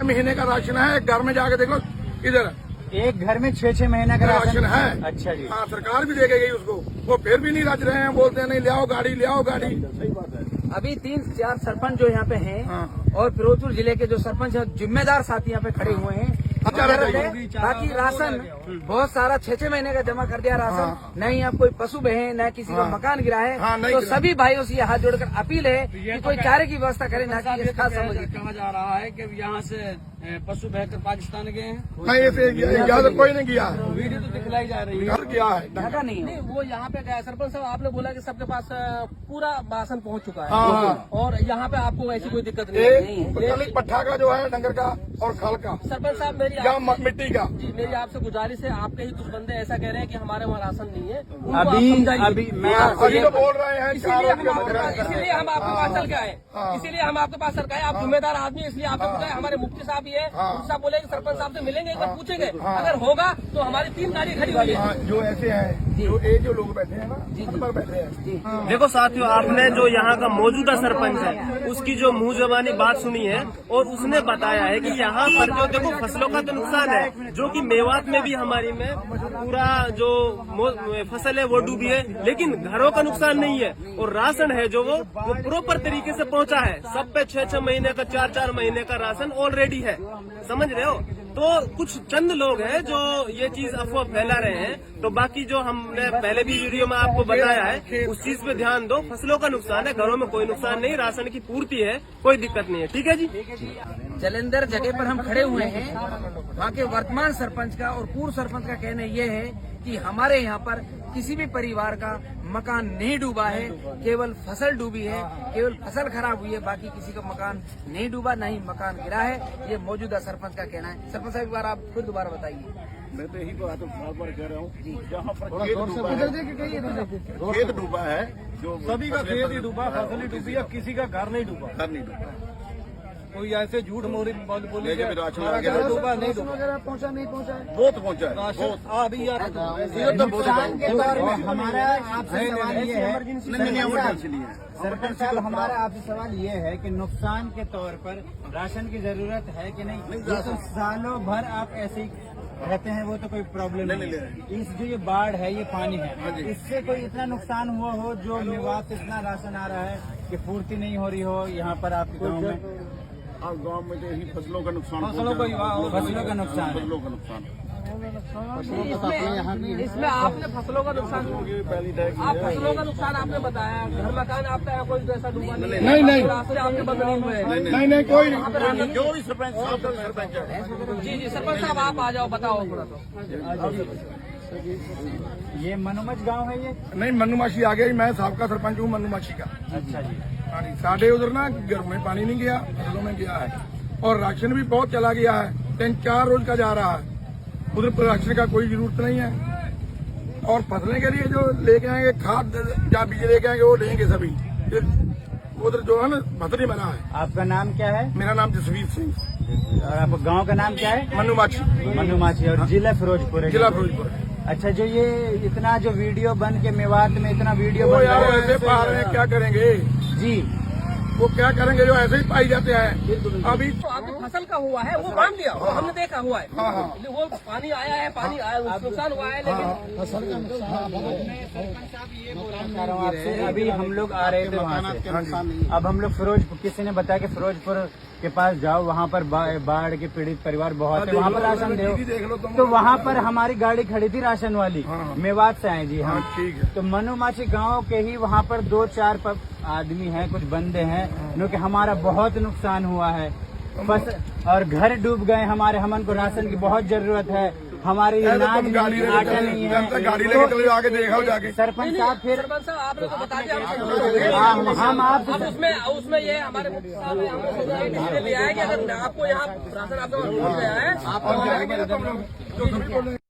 महीने का राशन है। घर में जाके देखो, इधर एक घर में 6-6 महीने का राशन है। अच्छा जी। हाँ, सरकार भी दे के गई उसको, वो फिर भी नहीं रच रहे हैं, बोलते हैं नहीं ले आओ गाड़ी, ले आओ गाड़ी। सही बात है। अभी 3-4 सरपंच जो यहाँ पे हैं, हाँ। और फिरोजपुर जिले के जो सरपंच है, जिम्मेदार साथी यहाँ पे खड़े हुए हैं। बाकी राशन बहुत सारा 6-6 महीने का जमा कर दिया राशन। हाँ। न ही अब कोई पशु बहे, न किसी का मकान गिरा है। हाँ, तो सभी भाइयों से हाथ जोड़कर अपील है कि कोई चारे की व्यवस्था करे, न कि इसका समझ। कहा जा रहा है कि यहाँ से पशु बहकर पाकिस्तान गए हैं। नहीं, ऐसे याद कोई नहीं किया, वीडियो तो दिखलाई जा रही है। घर गया है। ढका नहीं नहीं, वो यहाँ पे गया। सरपंच साहब, आपने बोला कि सबके पास पूरा राशन पहुँच चुका है। हाँ। और यहाँ पे आपको ऐसी कोई दिक्कत नहीं है। खाली पट्ठा का जो है डंगर का और खल का, सरपंच साहब, मेरी या मिट्टी का। जी, मेरी आपसे गुजारिश है, आपके ही कुछ बंदे ऐसा कह रहे हैं कि हमारे वहाँ राशन नहीं है। अभी मैं अभी तो बोल रहे हैं, इसीलिए हम आपके पास चल के आए। इसीलिए हम आपके पास चल के आए। आप जिम्मेदार आदमी, इसलिए आपसे पूछा है। हमारे मुफ्ती साहब भी है, मुफ्ती साहब बोले कि सरपंच साहब से मिलेंगे, एक बार पूछेंगे। अगर होगा तो हमारी 3 गाड़ी खड़ी हुई है। जो ऐसे हैं, जो लोग बैठे हैं ना, पर बैठे हैं। देखो साथियों, आपने जो यहाँ का मौजूदा सरपंच है उसकी जो मुंह जबानी बात सुनी है, और उसने बताया है कि यहाँ पर जो देखो फसलों का तो नुकसान है, जो कि मेवात में भी हमारी में पूरा जो फसल है वो डूबी है, लेकिन घरों का नुकसान नहीं है। और राशन है जो वो प्रॉपर तरीके से पहुँचा है। सब पे 6-6 महीने का, 4-4 महीने का राशन ऑलरेडी है, समझ रहे हो। तो कुछ चंद लोग हैं जो ये चीज अफवाह फैला रहे हैं। तो बाकी जो हमने पहले भी वीडियो में आपको बताया है, उस चीज पे ध्यान दो। फसलों का नुकसान है, घरों में कोई नुकसान नहीं, राशन की पूर्ति है, कोई दिक्कत नहीं है। ठीक है जी। जलंधर जगह पर हम खड़े हुए हैं। वहाँ के वर्तमान सरपंच का और पूर्व सरपंच का कहना ये है कि हमारे यहाँ पर किसी भी परिवार का मकान नहीं डूबा है, केवल फसल डूबी है, केवल फसल खराब हुई है, बाकी किसी का मकान नहीं डूबा, न ही मकान गिरा है। ये मौजूदा सरपंच का कहना है। सरपंच साहब, एक बार आप फिर दोबारा बताइए। मैं तो यही बात बार कह रहा हूँ, जहाँ पर खेत डूबा है, जो सभी का खेत ही डूबा, फसल ही डूबी है, किसी का घर नहीं डूबा। घर नहीं डूबा। कोई ऐसे झूठ बोली राशन वगैरह डूबा नहीं डूबा। पहुँचा नहीं पहुँचा है। बहुत पहुँचा है, राशन बहुत। अभी यार नुकसान के तौर में हमारा आपसे सवाल ये है, नहीं, सरपंच साहब, हमारा आपसे सवाल ये है कि नुकसान के तौर पर राशन की जरूरत है कि नहीं? ये तो सालों भर आप ऐसे ही रहते हैं, वो तो कोई प्रॉब्लम नहीं। इस जो ये बाढ़ है, ये पानी है, इससे कोई इतना नुकसान हुआ हो जो मेवात से इतना राशन आ रहा है कि पूर्ति नहीं हो रही हो यहाँ पर आपके गाँव में? गाँव में तो यही फसलों का नुकसान, फसलों का नुकसान, फसलों का नुकसान। इसमें आपने फसलों का नुकसान, आप फसलों का नुकसान आपने बताया। घर मकान आपका है कोई जैसा डूबा नहीं। रास्ते आपके बंद नहीं हुए। नहीं, कोई नहीं। जो भी सरपंच साहब सरपंच है। जी, सरपंच साहब आप आ जाओ, बताओ थोड़ा तो। ये मनुमच गांव है ये? नहीं, मनुमाछी आ गई। मैं साहब का सरपंच हूँ मनुमाछी का। अच्छा जी। पानी साढ़े उधर ना घर में पानी नहीं गया, फसलों में गया है, और राशन भी बहुत चला गया है। 3-4 रोज का जा रहा है। उधर पर राशन का कोई जरूरत नहीं है। और फसलें के लिए जो लेके आएंगे, खाद या बीज लेके आएंगे, वो लेंगे सभी। उधर जो है ना भतरी बना है। आपका नाम क्या है? मेरा नाम जसवीर सिंह। और आप गांव का नाम क्या है? मनुमाछी। मनुमाछी। और जिला फिरोजपुर है? जिला फिरोजपुर। अच्छा, जो ये इतना जो वीडियो बन के मेवात में इतना वीडियो वो बन यार रहा है, ऐसे पा रहे हैं, क्या करेंगे जी? वो क्या करेंगे जो ऐसे ही पाई जाते हैं। अभी तो आपकी फसल का हुआ है, वो बांध दिया, वो हमने देखा हुआ है। वो पानी आया है, पानी आया, नुकसान हुआ है, लेकिन फसल का नुकसान। अभी हम लोग आ रहे थे वहाँ से, अब हम लोग फिरोजपुर, किसी ने बताया कि फिरोजपुर के पास जाओ, वहाँ पर बाढ़ के पीड़ित परिवार बहुत है, वहाँ पर राशन दो। तो वहाँ पर हमारी गाड़ी खड़ी थी राशन वाली, मेवात से आए जी हम। ठीक है। तो मनुमाछी गांव के ही वहाँ पर 2-4 आदमी हैं, कुछ बंदे हैं, जो कि हमारा बहुत नुकसान हुआ है, बस। और घर डूब गए हमारे, हमन को राशन की बहुत जरूरत है, हमारी नाज नहीं, आटा नहीं है। गाड़ी लेके चले जाके देखो जाके। सरपंच साहब, फिर सरपंच साहब आपने तो बता दिया। हम आप अब उसमें ये हमारे मुफ्ती साहब हमने लिया है कि अगर आपको यहाँ राशन आपको मिल गया है, आप